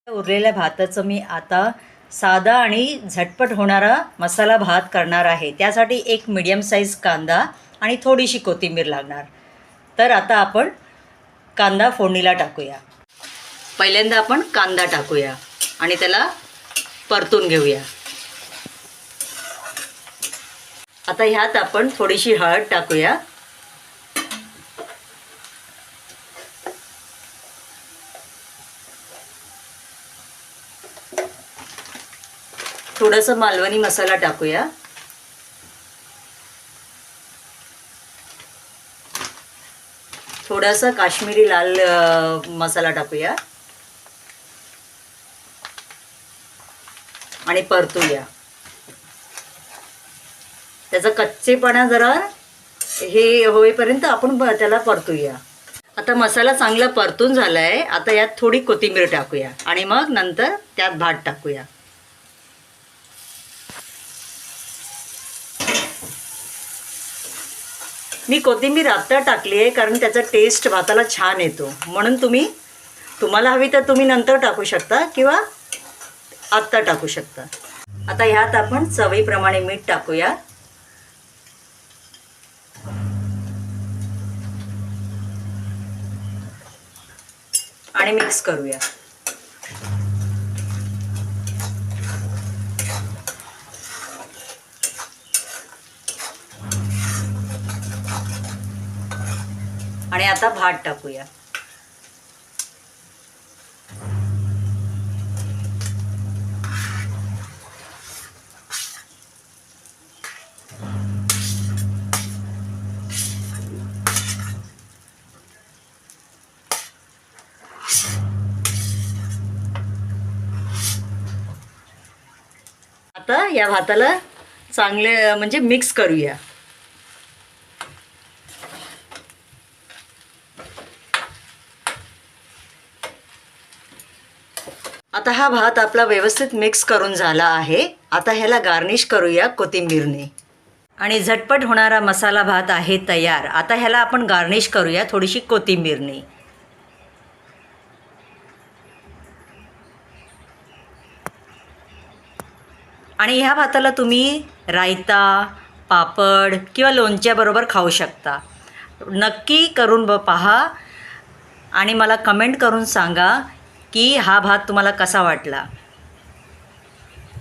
उरलेल्या भाताचं मी आता साधा आणि झटपट होणारा मसाला भात करणार आहे. त्यासाठी एक मीडियम साईज कांदा आणि थोडीशी कोथिंबीर लागणार. तर आता आपण कांदा फोडणीला टाकूया. पहिल्यांदा आपण कांदा टाकूया आणि त्याला परतून घेऊया. आता ह्यात आपण थोडीशी हळद टाकूया. थोडासा मालवणी मसाला टाकूया. थोडासा काश्मीरी लाल मसाला टाकूया आणि परतूया. त्याचा कच्चेपणा जरा हे होईपर्यंत आपण त्याला परतूया. आता मसाला चांगला परतून झाला आहे. आता यात थोडी कोथिंबीर टाकूया आणि मग नंतर त्यात भात टाकूया. मी कोथिंबीर आत्ता टाकली आहे कारण त्याचा टेस्ट भाताला छान येतो. म्हणून तुम्हाला हवी तर तुम्ही नंतर टाकू शकता किंवा आत्ता टाकू शकता. आता ह्यात आपण चवीप्रमाणे मीठ टाकूया. आणि मिक्स करूया. आणि आता भात टाकूया. आता या भाताला चांगले म्हणजे मिक्स करूया. आता हा भात आपला व्यवस्थित मिक्स करून झाला आहे. आता ह्याला गार्निश करूया कोथिंबीरने. आणि झटपट होणारा मसाला भात आहे तयार. आता ह्याला आपण गार्निश करूया थोडीशी कोथिंबीरने. आणि ह्या भाताला तुम्ही रायता, पापड किंवा लोणच्याबरोबर खाऊ शकता. नक्की करून पहा आणि मला कमेंट करून सांगा की हा भात तुम्हाला कसा वाटला.